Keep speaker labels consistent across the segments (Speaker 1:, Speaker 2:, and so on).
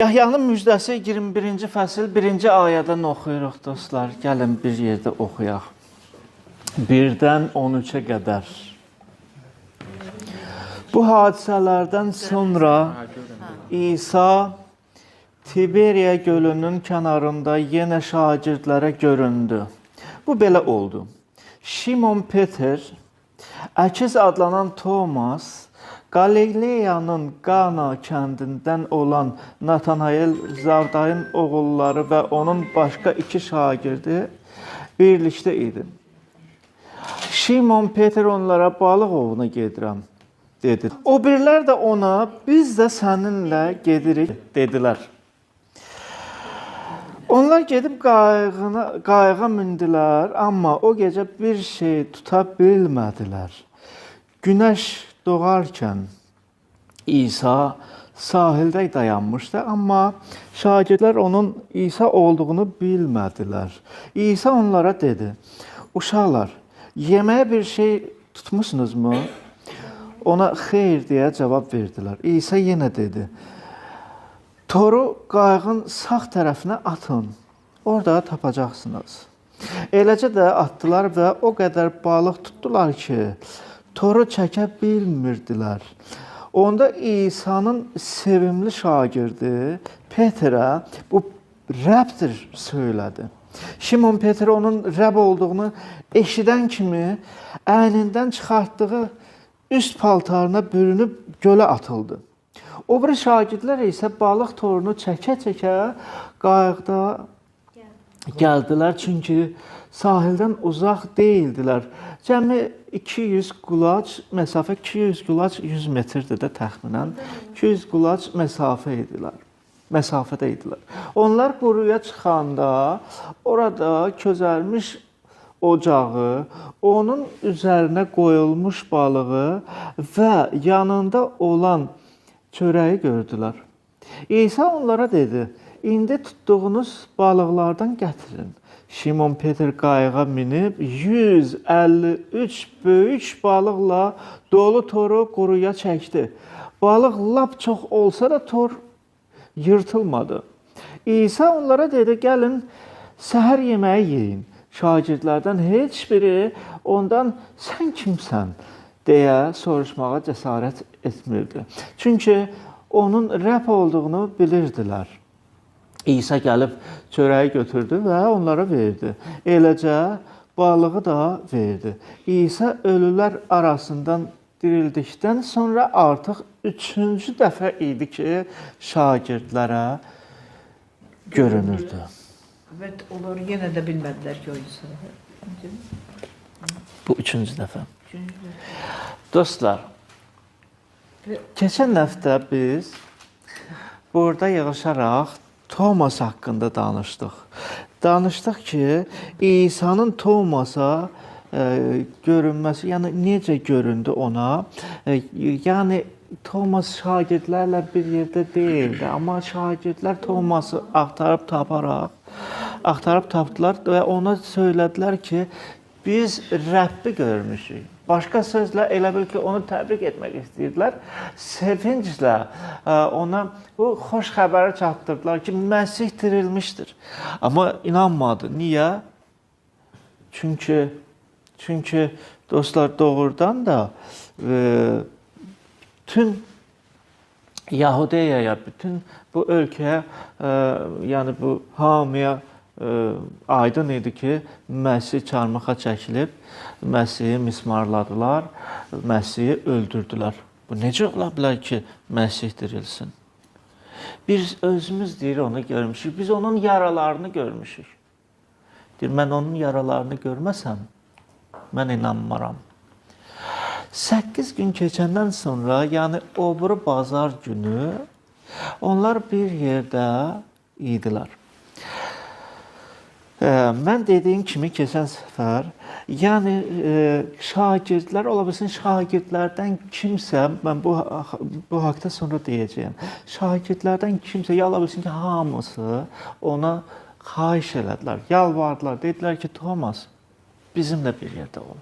Speaker 1: Yahyanın müjdəsi 21-ci fəsil 1-ci ayədən oxuyuruq dostlar. Gəlin bir yerdə oxuyaq. 1-dən 13-ə qədər. Bu hadisələrdən sonra İsa Tiberiya gölünün kənarında yenə şagirdlərə göründü. Bu belə oldu. Şimon Peter, Əkiz adlanan Thomas, Qalileyanın Qana kəndindən olan Natanael, Zavdayın oğulları və onun başqa 2 şagirdi birlikdə idi. Şimon Peter onlara balıq ovuna gedirəm, dedi. O birlər də ona, biz də səninlə gedirik, dedilər. Onlar gedib qayığa mindilər, amma o gecə bir şey tuta bilmədilər. Günəş doğarkən İsa sahildə dayanmışdı, amma şagirdlər onun İsa olduğunu bilmədilər. İsa onlara dedi, uşaqlar, yeməyə bir şey tutmuşsunuzmu? Ona xeyr deyə cavab verdilər. İsa yenə dedi, toru qayığın sağ tərəfinə atın, orada tapacaqsınız. Eləcə də atdılar və o qədər balıq tutdular ki, toru çəkə bilmirdilər. Onda İsa'nın sevimli şagirdi Peterə bu Rəbdir söylədi. Şimon Peter onun Rəb olduğunu eşidən kimi əynindən çıxartdığı üst paltarına bürünüb gölə atıldı. O biri şagirdlər isə balıq torunu çəkə-çəkə qayıqda gəldilər, çünki sahildən uzaq deyildilər. Cəmi 200 qulac məsafə, 200 qulac 100 metrdir də təxminən. 200 qulac məsafədə idilər. Onlar quruya çıxanda orada közərmiş ocağı, onun üzərinə qoyulmuş balığı və yanında olan çörəyi gördülər. İsa onlara dedi, indi tutduğunuz balıqlardan gətirin. Şimon Peter qayığa minib 153 böyük balıqla dolu toru quruya çəkdi. Balıq lap çox olsa da tor yırtılmadı. İsa onlara dedi, gəlin səhər yeməyi yeyin. Şagirdlərdən heç biri ondan sən kimsən deyə soruşmağa cəsarət etmirdi. Çünki onun Rəb olduğunu bilirdilər. İsa gəlib çörəyi götürdü və onlara verdi. Eləcə balığı da verdi. İsa ölülər arasından dirildikdən sonra artıq 3-cü dəfə idi ki, şagirdlərə görünürdü.
Speaker 2: Və onlar yenə də bilmədilər ki, o İsa.
Speaker 1: Bu 3-cü dəfə. Dostlar, keçən həftə biz burada yığışaraq Thomas haqqında danışdıq. Danışdıq ki, İsa'nın Thomasa görünməsi, yəni necə göründü ona? Yəni Thomas şagirdlərlə bir yerdə deyildi, amma şagirdlər Thoması axtarıb tapdılar və ona söylədilər ki, biz Rəbbi görmüşük. Başqa sözlə elə bil ki, onu təbrik etmək istəyirdilər. Sevinclə ona bu xoş xəbəri çatdırdılar ki, Məsih dirilmişdir. Amma inanmadı. Niyə? Çünki dostlar doğrudan da bütün Yahudiyaya, bütün bu ölkəyə, yəni bu hamıya aydın idi ki, Məsih çarmıxa çəkilib, Məsihi mismarladılar, Məsihi öldürdülər. Bu necə ola bilər ki, Məsih dirilsin? Biz özümüz deyir onu görmüşük, biz onun yaralarını görmüşük. Deyir, mən onun yaralarını görməsəm, mən inanmaram. 8 gün keçəndən sonra, yəni o biri bazar günü, onlar bir yerdə idilər. Mən dediyim kimi keçən səfər, yəni şagirdlər, ola bilsin şagirdlərdən kimsə, mən bu haqda sonra deyəcəyəm, şagirdlərdən kimsə, ya ola bilsin ki, hamısı ona xahiş elədilər, yalvardılar, dedilər ki, Thomas, bizimlə bir yerdə ol.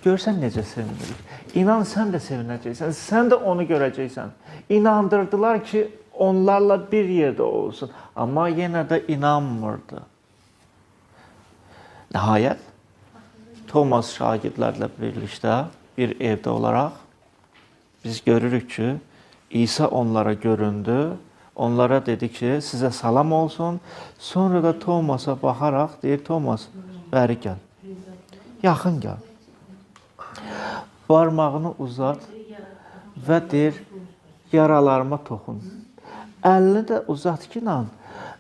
Speaker 1: Görsən necə sevinirik. İnan sən də sevinəcəksən, sən də onu görəcəksən. İnandırdılar ki, onlarla bir yerdə olsun. Amma yenə də inanmırdı. Nəhayət, Thomas şagirdlərlə birlikdə bir evdə olaraq biz görürük ki, İsa onlara göründü. Onlara dedi ki, sizə salam olsun. Sonra da Thomasa baxaraq deyir, Thomas, bəri gəl. Yaxın gəl. Barmağını uzat və deyir, yaralarıma toxun. Əlini də uzat ki,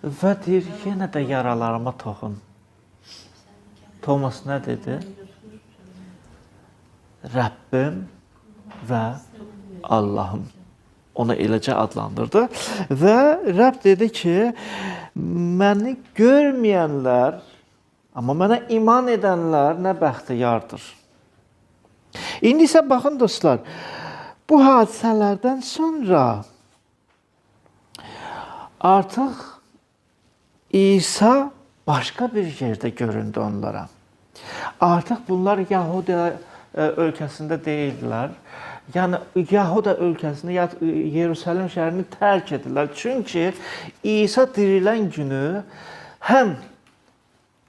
Speaker 1: və deyir, yenə də yaralarıma toxun. Thomas nə dedi? Rəbbim və Allahım. Onu eləcə adlandırdı və Rəbb dedi ki, məni görməyənlər, amma mənə iman edənlər nə bəxtiyardır. İndi isə baxın dostlar, bu hadisələrdən sonra artıq İsa başqa bir yerdə göründü onlara. Artıq bunlar Yahudiya ölkəsində deyildilər. Yəni Yahuda ölkəsini, Yerusəlim şəhərini tərk edirlər. Çünki İsa dirilən günü həm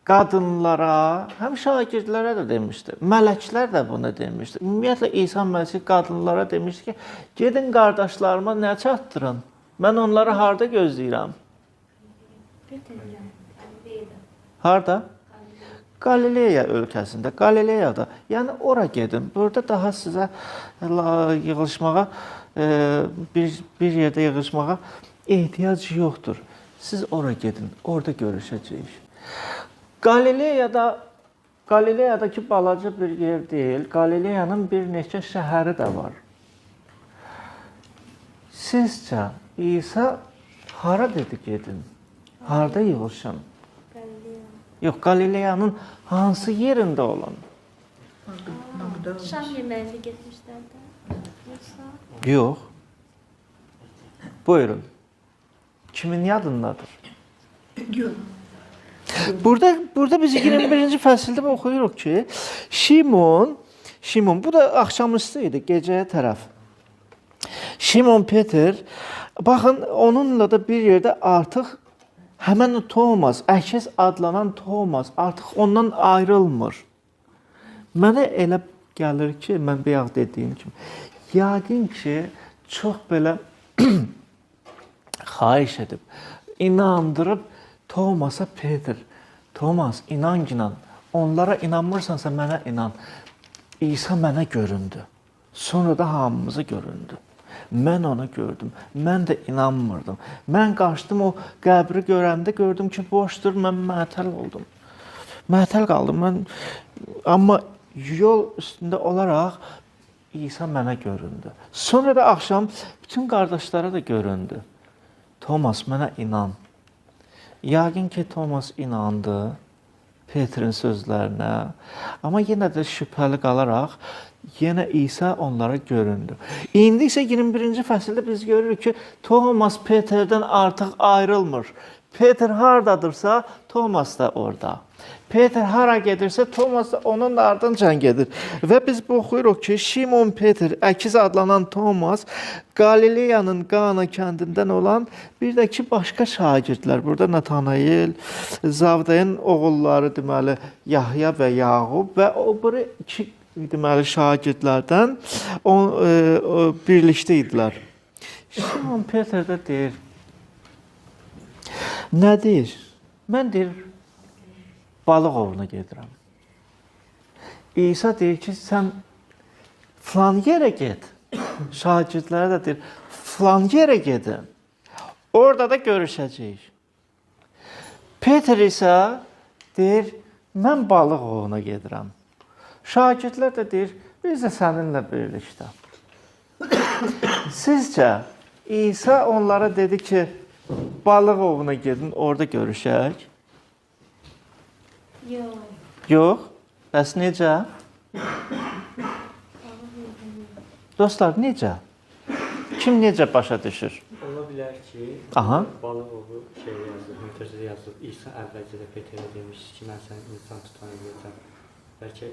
Speaker 1: qadınlara, həm şagirdlərə də demişdi. Mələklər də bunu demişdi. Ümumiyyətlə İsa Məsih qadınlara demişdi ki, gedin qardaşlarıma nə çatdırın? Mən onları harda gözləyirəm? Harda? Qalileya ölkəsində, Qalileyada. Yəni ora gedin. Burada daha sizə yığılışmağa, bir yerdə yığılışmağa ehtiyac yoxdur. Siz ora gedin, orada görüşəcəyik. Qalileyadakı balaca bir yer deyil. Qalileyanın bir neçə şəhəri də var. Sizcə İsa hara dedi gedin? Harda yığılışın? Yox, Qalileyanın hansı yerində olan?
Speaker 3: Şam yeməyində getmişlər də.
Speaker 1: Yox. Buyurun. Kimin yadındadır?
Speaker 2: Yox.
Speaker 1: Burada biz 21-ci fəsildə oxuyuruq ki, Şimon, bu da axşamüstü idi, gecəyə tərəf. Şimon Peter, baxın, onunla da bir yerdə artıq həmən o Thomas, əkiz adlanan Thomas artıq ondan ayrılmır. Mənə elə gəlir ki, mən bayaq dediyim kimi, yəqin ki, çox belə xahiş edib, inandırıb Thomasa Peter, Thomas, inan, onlara inanmırsansa mənə inan. İsa mənə göründü. Sonra da hamımıza göründü. Mən onu gördüm. Mən də inanmırdım. Mən qaçdım o qəbri görəndə gördüm ki, boşdur. Mən məətəl oldum. Məətəl qaldım. Amma yol üstündə olaraq İsa mənə göründü. Sonra da axşam bütün qardaşlara da göründü. Thomas, mənə inan. Yəqin ki, Thomas inandı Peterin sözlərinə. Amma yenə də şübhəli qalaraq yenə İsa onlara göründü. İndi isə 21-ci fəsildə biz görürük ki, Thomas Peterdən artıq ayrılmır. Peter hardadırsa, Thomas da orada. Peter hara gedirsə, Thomas da onun ardınca gedir. Və biz oxuyuruq ki, Şimon Peter, əkiz adlanan Thomas, Qalileyanın Qana kəndindən olan bir də ki, başqa şagirdlər. Burada Natanael, Zavdayın oğulları deməli, Yahya və Yaqub və o biri iki deməli şagirdlərdən birlikdə idilər. Şimon Peter də deyir, nə deyir? Mən deyir, balıq ovuna gedirəm. İsa deyir ki, sən filan yerə get. Şagirdlərə də deyir, filan yerə gedin. Orada da görüşəcəyik. Peter isə deyir, mən balıq ovuna gedirəm. Şagirdlər də deyir, biz də səninlə birlikdə. Sizcə, İsa onlara dedi ki, balıq ovuna gedin, orada görüşək.
Speaker 3: Yox.
Speaker 1: Yox. Bəs necə? Dostlar, necə? Kim necə başa düşür?
Speaker 4: Ola bilər ki,
Speaker 1: Aha.
Speaker 4: balıq ovu yazılıb, müntəzədə yazılıb. İsa əvvəlcə də Peterə demiş ki, mən səni insan tutan edəcəm. Bəlkə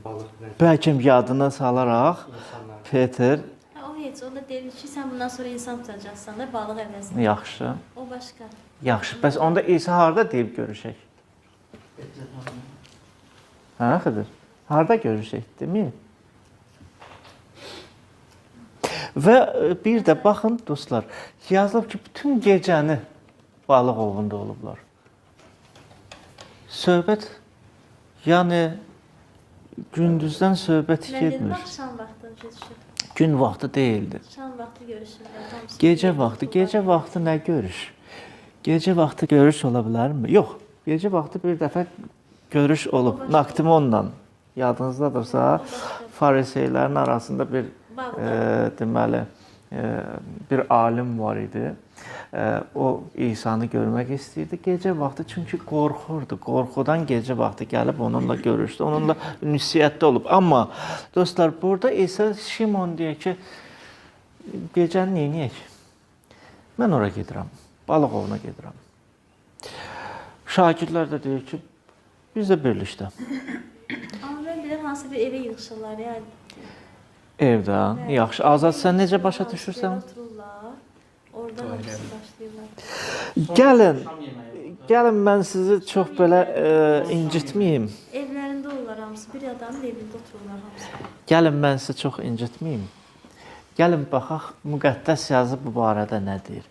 Speaker 4: balıq
Speaker 1: Bəlkə yadına salaraq
Speaker 4: insanlar
Speaker 1: Peter
Speaker 3: O heç, o da deyir ki, sən bundan sonra insan tutacaqsan da balıq əvəzinə.
Speaker 1: Yaxşı.
Speaker 3: O başqa.
Speaker 1: Yaxşı. Bəs onda İsa harda deyib görüşək? Hə, Xıdır? Harda görüşək, deyil? Və bir də baxın dostlar, yazılıb ki, bütün gecəni balıq ovunda olublar. Söhbət, yəni gündüzdən söhbət
Speaker 3: Mən dedim,
Speaker 1: getmir.
Speaker 3: axşam vaxtı görüşür.
Speaker 1: Gün vaxtı deyildi.
Speaker 3: Şam vaxtı görüşürlər. hamısı.
Speaker 1: Gecə vaxtı nə görüş? Gecə vaxtı görüş ola bilərmi? Yox, gecə vaxtı bir dəfə görüş olub Naktimonla. Yadınızdadırsa, fariseylərin arasında bir deməli bir alim var idi. O İsa'nı görmək istəyirdi gecə vaxtı çünki qorxurdu. Qorxudan gecə vaxtı gəlib onunla görüşdü. Onunla ünsiyyətdə olub. Amma dostlar, burada İsa Şimon deyir ki, gecəni nə edək? Mən ora gedirəm. Balıq ovuna gedirəm. Şagirdlər də deyir ki, biz də birlikdə.
Speaker 3: Amma mən bilirəm, hansı bir evə yığışırlar, yəni.
Speaker 1: Evdə, yaxşı. Azad, sən necə başa düşürsən?
Speaker 3: Otururlar, oradan hamısı başlayırlar.
Speaker 1: Gəlin mən sizi çox belə incitməyim.
Speaker 3: Evlərində olurlar hamısı, bir adamın evində otururlar hamısı.
Speaker 1: Gəlin mən sizi çox incitməyim. Gəlin baxaq, müqəddəs yazı bu barədə nə deyir?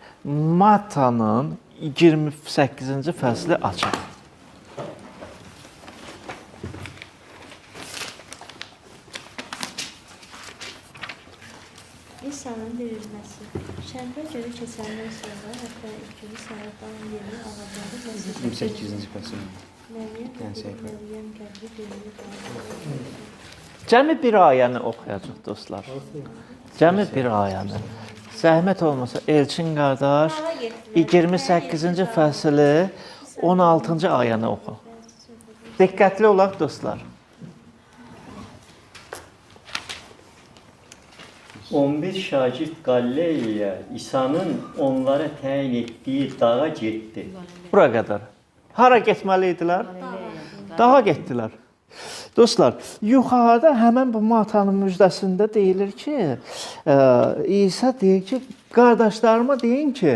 Speaker 1: Mattanın 28-ci fəsli açıq.
Speaker 3: İsa'nın dirilməsi. Şənbə günü keçəndən sonra hətta ilk günü səhərdən yeri ağacları və
Speaker 5: 28-ci fəsil.
Speaker 3: Məryəm qəbri dirilir.
Speaker 1: Cəmi bir ayəni oxuyacaq dostlar. Cəmi bir ayəni. Zəhmət olmasa Elçin qardaş 28-ci fəsli 16-cı ayəni oxu. Diqqətli olaq dostlar.
Speaker 5: 11 şagird Qalileyə İsa'nın onlara təyin etdiyi dağa getdi.
Speaker 1: Bura qədər. Hara getməli idilər? Dağa getdilər. Dostlar, yuxarıda həmən bu Mattanın müjdəsində deyilir ki, İsa deyir ki, qardaşlarıma deyin ki,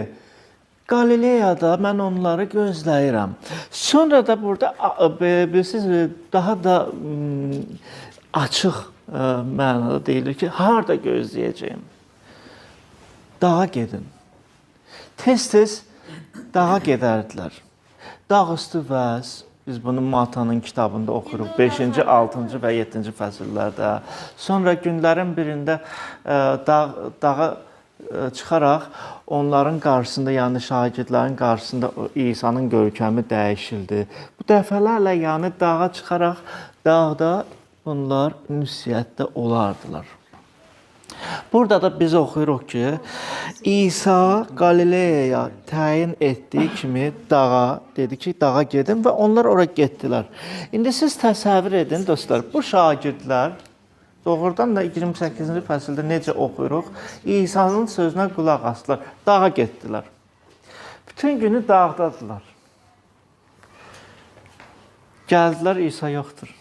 Speaker 1: Qalileyada mən onları gözləyirəm. Sonra da burada bilirsiniz, daha da açıq mənada deyilir ki, harda gözləyəcəyim? Dağa gedin. Tez-tez dağa gedərdilər. Dağ üstü vəz, biz bunu Mattanın kitabında oxuruq, 5-ci, 6-cı və 7-ci fəsillərdə. Sonra günlərin birində dağa çıxaraq onların qarşısında, yəni şagirdlərin qarşısında İsa'nın görkəmi dəyişildi. Bu dəfələrlə yəni dağa çıxaraq dağda bunlar ünsiyyətdə olardılar. Burada da biz oxuyuruq ki, İsa Qalileyaya təyin etdiyi kimi dağa, dedi ki, dağa gedin və onlar ora getdilər. İndi siz təsəvvür edin dostlar, bu şagirdlər doğrudan da 28-ci fəsildə necə oxuyuruq? İsa'nın sözünə qulaq asdılar, dağa getdilər. Bütün günü dağdadılar. Gəldilər, İsa yoxdur.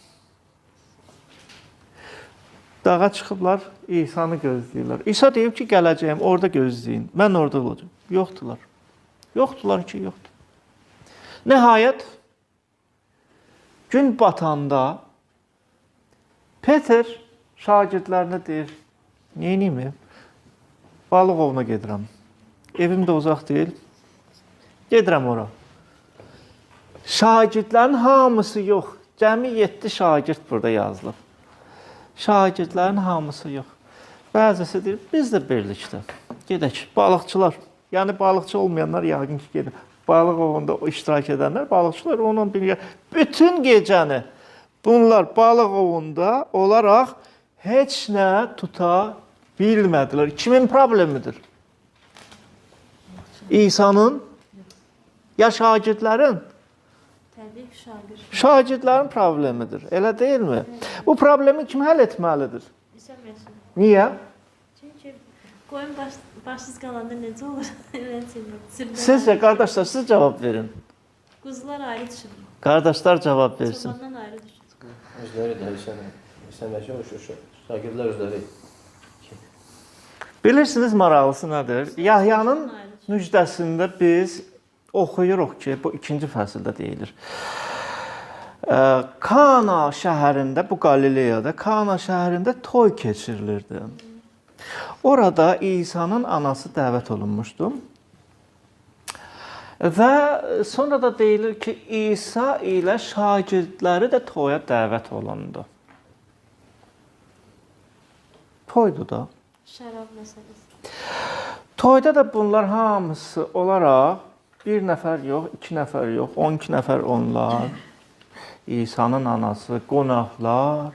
Speaker 1: Dağa çıxıblar, İsa'nı gözləyirlər. İsa deyib ki, gələcəyim, orada gözləyin. Mən orada olacağım. Yoxdular. Yoxdular ki, yoxdur. Nəhayət, gün batanda Peter şagirdlərinə deyir, neyniyim? Balıq ovuna gedirəm. Evim də uzaq deyil. Gedirəm ora. Şagirdlərin hamısı yox. Cəmi 7 şagird burada yazılıb. Şagirdlərin hamısı yox. Bəzisi deyir, biz də birlikdə gedək. Balıqçılar, yəni balıqçı olmayanlar yəqin ki, gedir. Balıq ovunda iştirak edənlər, balıqçılar onunla birlikdə bütün gecəni bunlar balıq ovunda olaraq heç nə tuta bilmədilər. Kimin problemidir? İsa'nın ya şagirdlərin?
Speaker 3: Təbii ki, şagird.
Speaker 1: Şagirdlərin problemidir, elə deyilmi? Bu problemi kim həll etməlidir?
Speaker 3: İsa məsul.
Speaker 1: Niyə?
Speaker 3: Çünki qoyun başsız qalanda necə olur?
Speaker 1: Sizcə, qardaşlar, siz cavab verin.
Speaker 3: Quzular ayrı düşür.
Speaker 1: Qardaşlar cavab versin.
Speaker 3: Çobandan ayrı düşür.
Speaker 6: Özləri də İsa'məkə şagirdlər özləri.
Speaker 1: Bilirsiniz maraqlısı nədir? Yahyanın müjdəsində biz oxuyuruq ki, bu 2-ci fəsildə deyilir. Kana şəhərində, bu Qalileyada, Kana şəhərində toy keçirilirdi. Orada İsa'nın anası dəvət olunmuşdu. Və sonra da deyilir ki, İsa ilə şagirdləri də toya dəvət olundu. Toydu da.
Speaker 3: Şərab məsələsi.
Speaker 1: Toyda da bunlar hamısı olaraq bir nəfər yox, 2 nəfər yox, 12 nəfər onlar. İsa'nın anası, qonaqlar.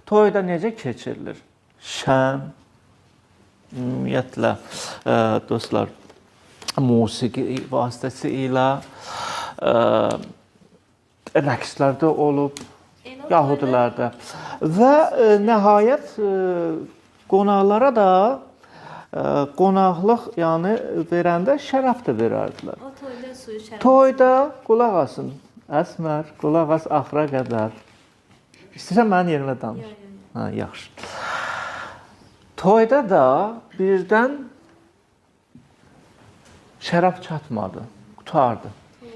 Speaker 1: Toyda necə keçirilir? Şən, ümumiyyətlə, dostlar, musiqi vasitəsilə rəqslər də olub, yahudilərdə. Və nəhayət qonaqlara da qonaqlıq, yəni verəndə şərab da verərdilər.
Speaker 3: O toyda suyu şərab.
Speaker 1: Toyda qulaq asın, Əsmər, qulaq as axıra qədər. İstəyirsən mənim yerimə danış. Ha, yaxşı. Toyda da birdən şərab çatmadı, qutardı,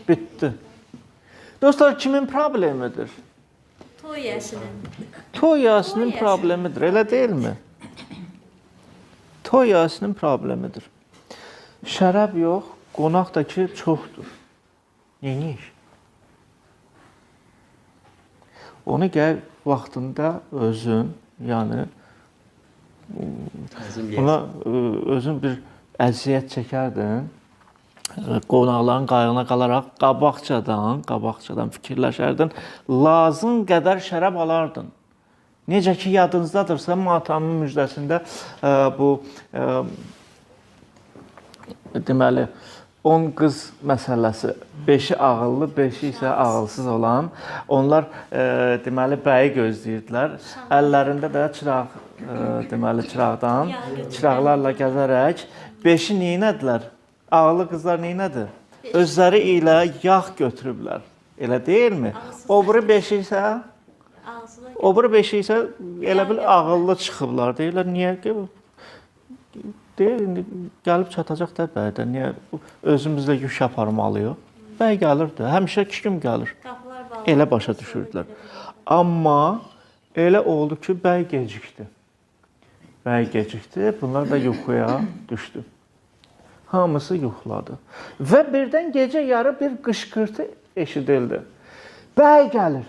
Speaker 1: bitdi. Dostlar, kimin problemidir?
Speaker 3: Toy yəsinin.
Speaker 1: Toy yasının problemidir, elə deyilmi? Toy yasının problemidir. Şərab yox, qonaq da ki çoxdur. Neymiş? Onu gəl vaxtında özün, yəni buna özün bir əziyyət çəkərdin. Qonaqların qayğına qalaraq qabaqcadan fikirləşərdin. Lazım qədər şərab alardın. Necə ki yadınızdadırsa, Matamın müjdəsində bu deməli 10 qız məsələsi, 5-i ağıllı, 5-i isə ağılsız olan, onlar deməli bəyi gözləyirdilər. Əllərində də çıraq, deməli çıraqlarla gəzərək 5-i neynədilər? Ağıllı qızlar neynədi? Özləri ilə yağ götürüblər. Elə deyilmi? O biri 5-i isə elə bil ağıllı çıxıblar. Deyirlər, niyə ki? Deyir, gəlib çatacaq da bəydə. Niyə? Özümüzlə yük aparmalıyıq. Bəy gəlir də. Həmişə 2 gün gəlir. Elə başa düşürdülər. Amma elə oldu ki, bəy gecikdi. Bunlar da yuxuya düşdü. Hamısı yuxuladı. Və birdən gecə yarı bir qışqırtı eşidildi. Bəy gəlir.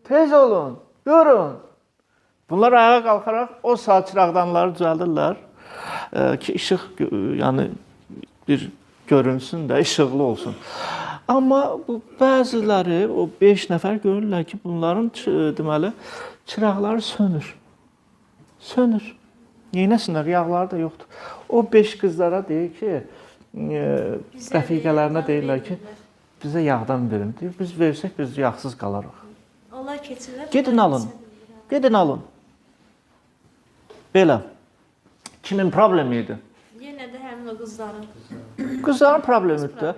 Speaker 1: Tez olun, durun. Bunlar ayağa qalxaraq o saat çıraqdanları düzəldirlər ki, işıq, yəni bir görünsün də, işıqlı olsun. Amma bu bəziləri, o 5 nəfər görürlər ki, bunların deməli çıraqları sönür. Neynəsinlər, yağları da yoxdur. O 5 qızlara deyir ki, rəfiqələrinə deyirlər ki, bizə yağdan verin. Deyir, biz versək, biz yağsız qalarıq.
Speaker 3: Onlar keçirlər.
Speaker 1: Gedin alın. Belə. Kimin problemi idi?
Speaker 3: Yenə də həmin o qızların.
Speaker 1: Qızların problemidir də.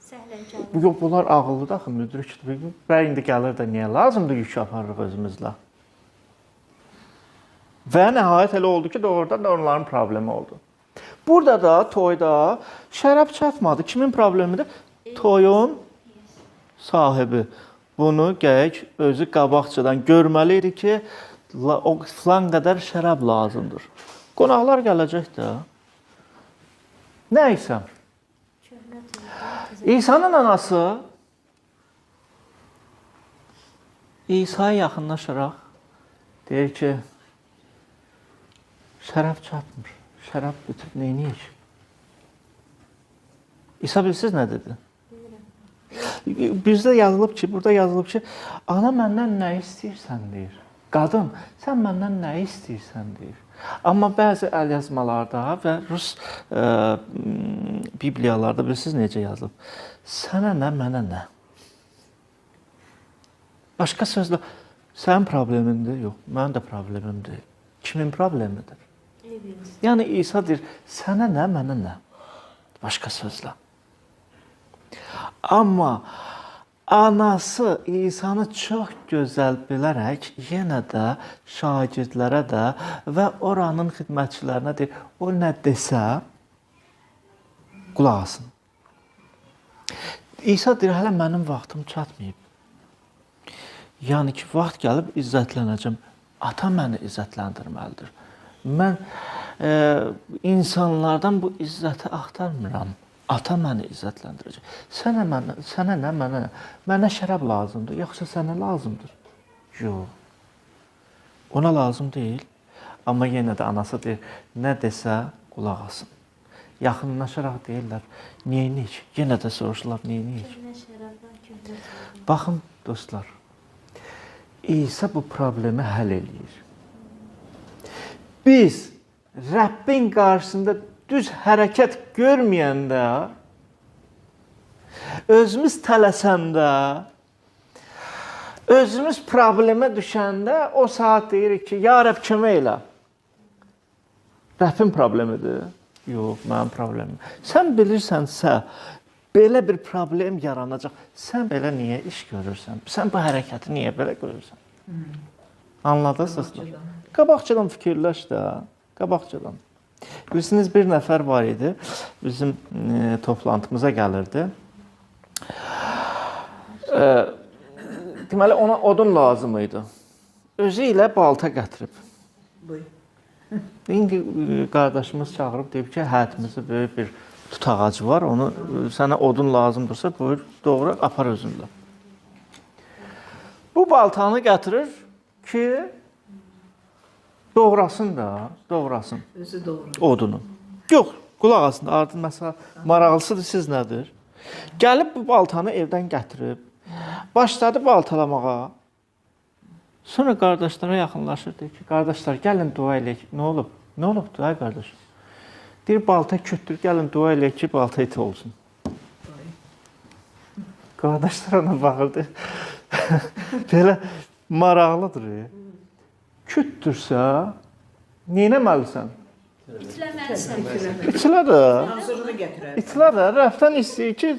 Speaker 3: Səhlənkarlar.
Speaker 1: Yox, bunlar ağıllıdır axı, müdrikdir. Bəy indi gəlir də niyə lazımdır yük aparırıq özümüzlə. Və nəhayət elə oldu ki, doğrudan da onların problemi oldu. Burada da, toyda şərab çatmadı. Kimin problemidir? Toyun sahibi. Bunu gərək özü qabaqcadan görməli idi ki, o filan qədər şərab lazımdır. Qonaqlar gələcək də. Nə isə? İsa'nın anası İsa'ya yaxınlaşaraq deyir ki, şərab çatmır. Şərab bitib, neyniyik? İsa bilirsiniz nə dedi? Bizdə yazılıb ki, burada yazılıb ki, ana məndən nə istəyirsən deyir. Qadın, sən məndən nə istəyirsən deyir. Amma bəzi əlyazmalarda və rus bibliyalarda bilirsiniz necə yazılıb? Sənə nə, mənə nə? Başqa sözlə, sənin problemindir, yox, mənim də problemimdir. Kimin problemidir? Yəni İsa deyir, sənə nə, mənə nə? Başqa sözlə. Amma anası İsa'nı çox gözəl bilərək yenə də şagirdlərə də və oranın xidmətçilərinə deyir, o nə desə qulaq asın. İsa deyir, hələ mənim vaxtım çatmayıb. Yəni ki, vaxt gəlib izzətlənəcəm. Ata məni izzətləndirməlidir. Mən insanlardan bu izzəti axtarmıram. Ata məni izzətləndirəcək. Sənə nə, mənə nə? Mənə şərab lazımdır, yoxsa sənə lazımdır? Yox. Ona lazım deyil. Amma yenə də anası deyir, nə desə qulaq asın. Yaxınlaşaraq deyirlər, neynik? Yenə də soruşurlar, neynik?
Speaker 3: Köhnə şərabdan köhnə şərabdan.
Speaker 1: Baxın, dostlar, İsa bu problemi həll eləyir. Biz Rəbbin qarşısında düz hərəkət görməyəndə, özümüz tələsəndə, özümüz problemə düşəndə o saat deyirik ki, ya Rəbb kömək elə. Rəbbin problemidir. Yox, mənim problemim. Sən bilirsənsə, belə bir problem yaranacaq. Sən belə niyə iş görürsən? Sən bu hərəkəti niyə belə görürsən? Anladınız mı? Qabaqcadan fikirləş də, qabaqcadan. Bilirsiniz, bir nəfər var idi, bizim toplantımıza gəlirdi. Deməli, ona odun lazım idi. Özü ilə balta gətirib.
Speaker 2: Buyur.
Speaker 1: İndi qardaşımız çağırıb, deyib ki, həyətimizdə böyük bir tut ağacı var, onu sənə odun lazımdırsa, buyur, doğru, apar özünlə. Bu baltanı gətirir ki, doğrasın da, doğrasın.
Speaker 2: Özü doğru.
Speaker 1: Odunu. Yox, qulaq asın, ardın məsələ maraqlısıdır, siz nədir? Gəlib bu baltanı evdən gətirib, başladı baltalamağa. Sonra qardaşlara yaxınlaşır, deyir ki, qardaşlar, gəlin dua eləyək. Nə olub? Nə olubdur, ay qardaş? Deyir, balta kütdür, gəlin dua eləyək ki, balta iti olsun. Qardaşlar ona baxırdı. Belə maraqlıdır. Kütdürsə, neynəməlisən?
Speaker 3: İtiləməlisən.
Speaker 1: İtilə də.
Speaker 2: Hazırını gətirər.
Speaker 1: İtilə də. Rəbdən istəyir ki,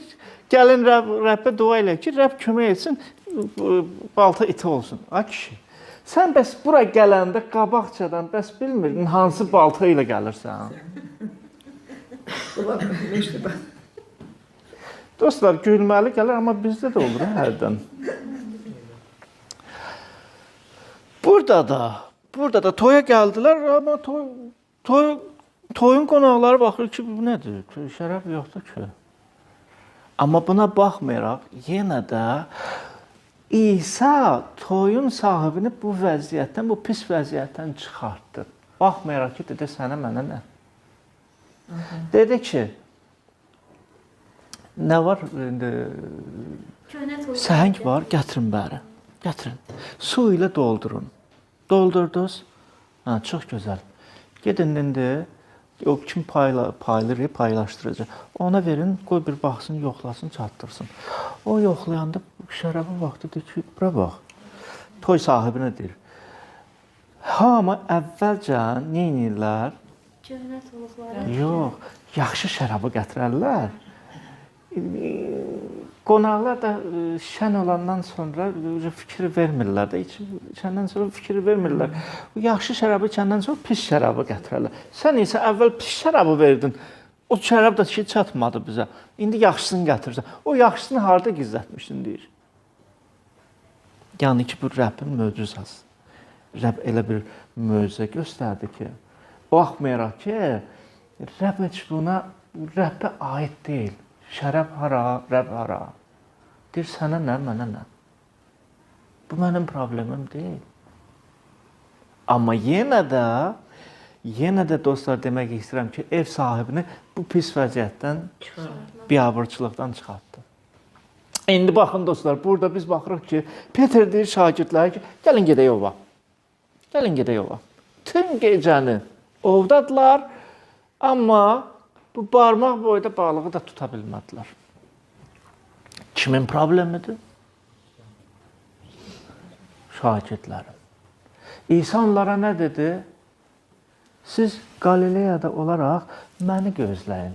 Speaker 1: gəlin Rəbbə dua eləyək ki, Rəbb kömək etsin, balta iti olsun. Ay kişi, sən bəs bura gələndə qabaqcadan bəs bilmirdin hansı balta ilə gəlirsən?
Speaker 2: Ulan, işte bax.
Speaker 1: Dostlar, gülməli gəlir, amma bizdə də olur hərdən. Burada da toya gəldilər, amma toyun qonaqları baxır ki, bu nədir? Şərab yoxdur ki. Amma buna baxmayaraq, yenə də İsa toyun sahibini bu vəziyyətdən, bu pis vəziyyətdən çıxartdı. Baxmayaraq ki, dedi, sənə, mənə nə? Dedi ki, nə var? Səhəng var, gətirin bəri. Gətirin. Su ilə doldurun. Doldurdunuz. Hə, çox gözəl. Gedin indi, o kim paylaşdıracaq. Ona verin, qoy bir baxsın, yoxlasın, çatdırsın. O yoxlayanda şərabın vaxtıdır ki, bura bax. Toy sahibinə deyir. Hamı əvvəlcə nə edirlər?
Speaker 3: Köhnə tuluqları.
Speaker 1: Yox, yaxşı şərabı gətirərlər. Qonaqlar da şən olandan sonra fikir vermirlər də, içəndən sonra fikir vermirlər. Yaxşı şərabı içəndən sonra pis şərabı gətirərlər. Sən isə əvvəl pis şərabı verdin. O şərab da ki, çatmadı bizə. İndi yaxşısını gətirirsən. O yaxşısını harda gizlətmişdin deyir. Yəni ki, bu Rəbbin möcüzəsi. Rəbb elə bir möcüzə göstərdi ki, baxmayaraq ki, Rəbb heç buna Rəbbə aid deyil. Şərab hara, Rəbb hara. Deyir, sənə nə, mənə nə. Bu mənim problemim deyil. Amma yenə də dostlar demək istəyirəm ki, ev sahibini bu pis vəziyyətdən, biabırçılıqdan çıxartdı. İndi baxın dostlar, burada biz baxırıq ki, Peter deyir şagirdlərə ki, gəlin gedək ova. Gəlin gedək ova. Tüm gecəni ovdadılar, amma bu barmaq boyda balığı da tuta bilmədilər. Kimin problemidir? Şagirdlərin. İsa onlara nə dedi? Siz Qalileyada olaraq məni gözləyin.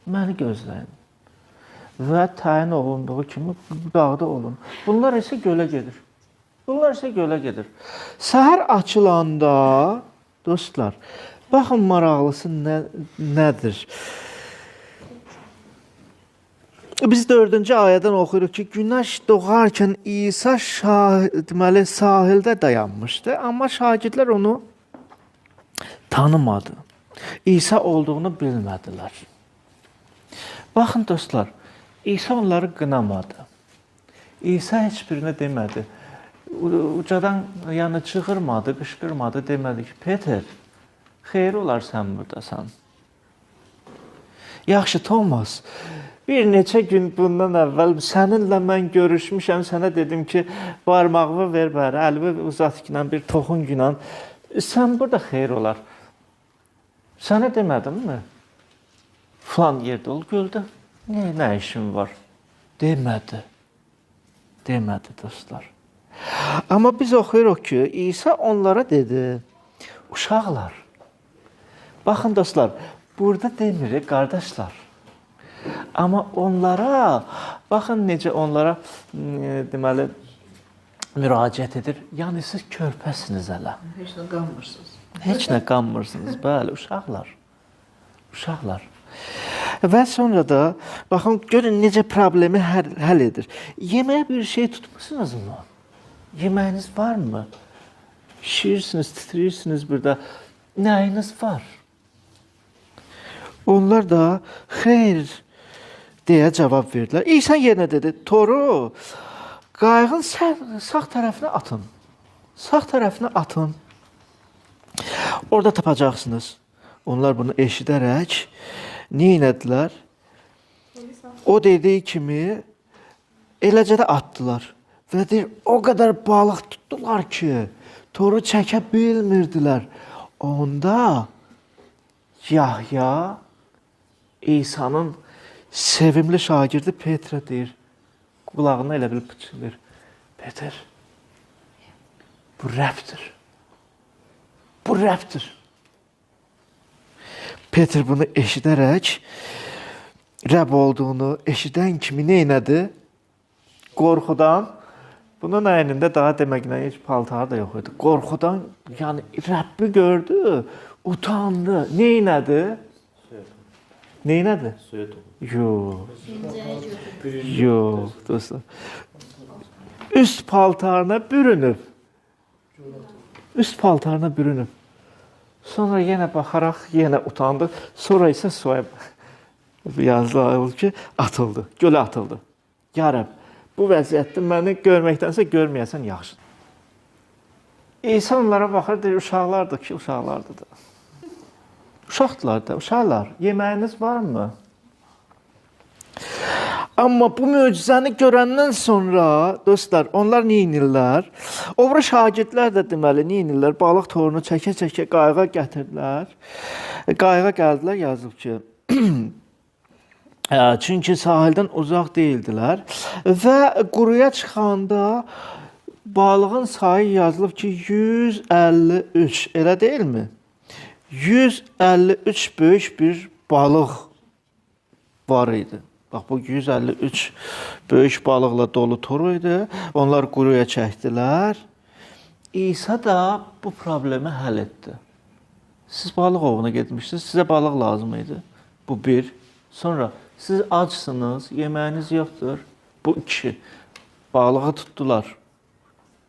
Speaker 1: Məni gözləyin. və təyin olunduğu kimi dağda olun. Bunlar isə gölə gedir. Bunlar isə gölə gedir. Səhər açılanda dostlar, baxın maraqlısı nədir? Biz 4-cü ayədən oxuyuruq ki, günəş doğarkən İsa deməli sahildə dayanmışdı, amma şagirdlər onu tanımadı. İsa olduğunu bilmədilər. Baxın dostlar, İsa onları qınamadı. İsa heç birinə demədi. Ucadan yəni çığırmadı, qışqırmadı, demədi ki, Peter, xeyir olar sən buradasan. Yaxşı Thomas, bir neçə gün bundan əvvəl səninlə mən görüşmüşəm, sənə dedim ki, barmağımı ver bəri, əlimi uzat ki, bir toxun günən. Sən burada xeyir olar. Sənə demədimmi? Falan yerdə ol, göldə. Nə işin var? Demədi. Demədi dostlar. Amma biz oxuyuruq ki, İsa onlara dedi, uşaqlar, baxın dostlar, burada demirik, qardaşlar. Amma onlara, baxın necə onlara deməli müraciət edir. Yəni siz körpəsiniz hələ.
Speaker 2: Heç nə qanmırsınız.
Speaker 1: Heç nə qanmırsınız, bəli, uşaqlar. Uşaqlar. Və sonra da baxın görün necə problemi həll edir. Yeməyə bir şey tutmusunuzmu? Yeməyiniz varmı? Şişirsiniz, titriyirsiniz burada. Nəyiniz var? Onlar da xeyr deyə cavab verdilər. İsa yenə dedi, toru qayığın sağ tərəfinə atın. Sağ tərəfinə atın. Orada tapacaqsınız. Onlar bunu eşidərək nə etdilər? O dediyi kimi eləcə də atdılar. Və deyir, o qədər balıq tutdular ki, toru çəkə bilmirdilər. Onda Yahya İsa'nın sevimli şagirdi Petrə deyir, qulağına elə bil pıçılır. Peter, bu rəbdir. Bu rəbdir. Peter bunu eşidərək, rəb olduğunu eşidən kimi nə elədi? Qorxudan, bunun əynində daha deməklə heç paltarı da yox idi. Qorxudan, yəni Rəbbi gördü, utandı. Nə elədi? Nə elədi?
Speaker 4: Suya doğru.
Speaker 1: Yox, dostlar. Üst paltarına bürünüb. Üst paltarına bürünüb. Sonra yenə baxaraq, yenə utandı. Sonra isə suya yazılır ki, atıldı, gölə atıldı. Ya Rəbb, bu vəziyyətdə məni görməkdənsə görməyəsən yaxşıdır. İsa onlara baxır, deyir, uşaqlardır ki, uşaqlardır da. Uşaqdılar da, uşaqlar, yeməyiniz varmı? Amma bu möcüzəni görəndən sonra, dostlar, onlar nə edirlər? Obra şagirdlər də deməli nə edirlər? Balıq torunu çəkə-çəkə qayığa gətirdilər. Qayığa gəldilər, yazıb ki, çünki sahildən uzaq deyildilər və quruya çıxanda balığın sayı yazılıb ki 153, elə deyilmi? 153 böyük bir balıq var idi. Bax bu 153 böyük balıqla dolu tor idi. Onlar quruya çəkdilər. İsa da bu problemi həll etdi. Siz balıq ovuna getmişsiniz, sizə balıq lazım idi. Bu bir. Sonra siz açsınız, yeməyiniz yoxdur. Bu iki. Balığı tutdular.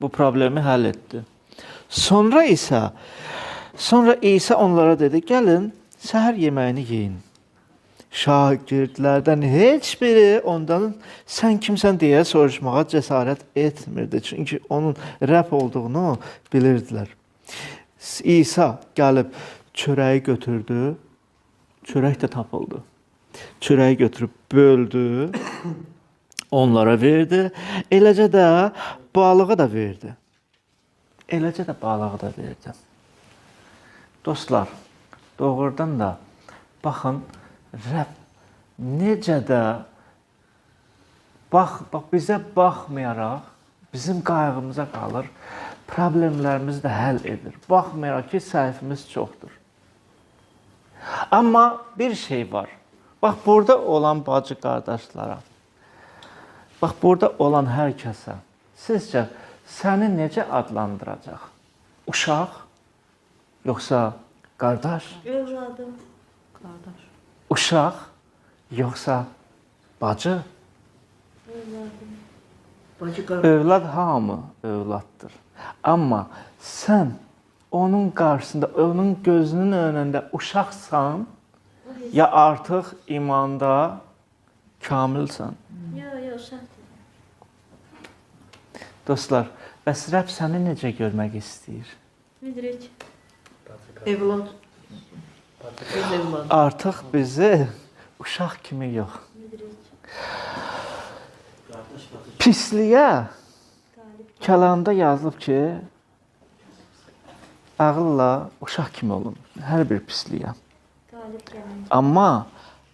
Speaker 1: Bu problemi həll etdi. Sonra İsa onlara dedi, gəlin, səhər yeməyini yeyin. Şagirdlərdən heç biri ondan sən kimsən deyə soruşmağa cəsarət etmirdi. Çünki onun Rəbb olduğunu bilirdilər. İsa gəlib çörəyi götürdü. Çörək də tapıldı. Çörəyi götürüb böldü. Onlara verdi. Eləcə də balığı da verdi. Eləcə də balığı da verdi. Dostlar, doğrudan da baxın, Rəbb necə də bizə baxmayaraq bizim qayğımıza qalır, problemlərimizi də həll edir. Baxmayaraq ki, səhvimiz çoxdur. Amma bir şey var. Bax burada olan bacı qardaşlara Bax, burada olan hər kəsə sizcə səni necə adlandıracaq? Uşaq, yoxsa qardaş?
Speaker 3: Övladım.
Speaker 2: Qardaş.
Speaker 1: Uşaq, yoxsa bacı?
Speaker 3: Övladım.
Speaker 2: Bacı qardaş.
Speaker 1: Övlad hamı övladdır. Amma sən onun qarşısında, onun gözünün önündə uşaqsan, ya artıq imanda kamilsən.
Speaker 3: Yo, uşaqdır.
Speaker 1: Dostlar, bəs Rəbb səni necə görmək istəyir?
Speaker 3: Müdrik.
Speaker 2: Evlad. Öz evladı.
Speaker 1: Artıq bizi uşaq kimi yox.
Speaker 3: Müdrik.
Speaker 1: Pisliyə
Speaker 3: Talib.
Speaker 1: kəlamda yazılıb ki, ağılla uşaq kimi olun. Hər bir pisliyə.
Speaker 3: Talib gəlin.
Speaker 1: Amma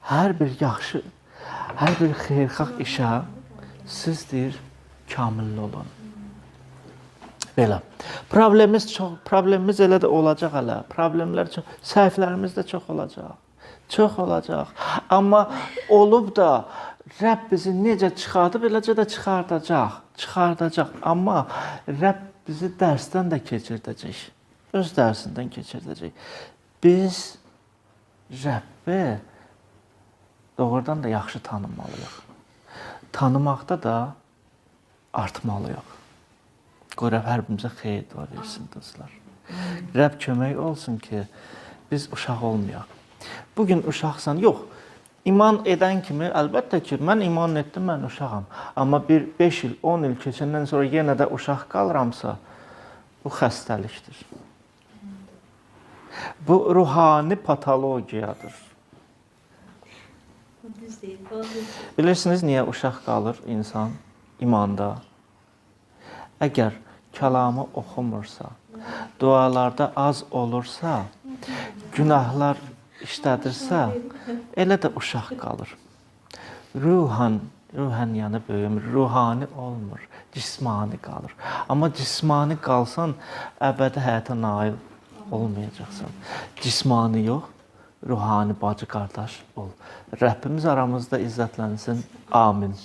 Speaker 1: hər bir yaxşı, hər bir xeyirxah işə siz deyir kamil olun. Belə. Problemimiz elə də olacaq hələ. Problemlər çox, səhvlərimiz də çox olacaq. Çox olacaq. Amma olub da Rəbb bizi necə çıxardıb, eləcə də çıxardacaq. Çıxardacaq. Amma Rəbb bizi dərsdən də keçirdəcək. Öz dərsindən keçirdəcək. Biz Rəbbi doğrudan da yaxşı tanımalıyıq. Tanımaqda da artmalıyıq. Qoy Rəbb hər birimizə xeyir dua versin, dostlar. Rəbb kömək olsun ki, biz uşaq olmayaq. Bugün uşaqsan, yox, iman edən kimi, əlbəttə ki, mən iman etdim, mən uşağam. Amma bir 5 il, 10 il keçəndən sonra yenə də uşaq qalıramsa, bu xəstəlikdir. Bu ruhani patologiyadır.
Speaker 3: Düz deyil. O düz deyil.
Speaker 1: Bilirsiniz niyə uşaq qalır insan imanda? Əgər kəlamı oxumursa, dualarda az olursa, günahlar işlədirsə, elə də uşaq qalır. Ruhan yəni böyümür, ruhani olmur, cismani qalır. Amma cismani qalsan, əbədi həyata nail olmayacaqsan. Cismani yox, ruhani bacı qardaş ol. Rəbbimiz aramızda izzətlənsin. Amin.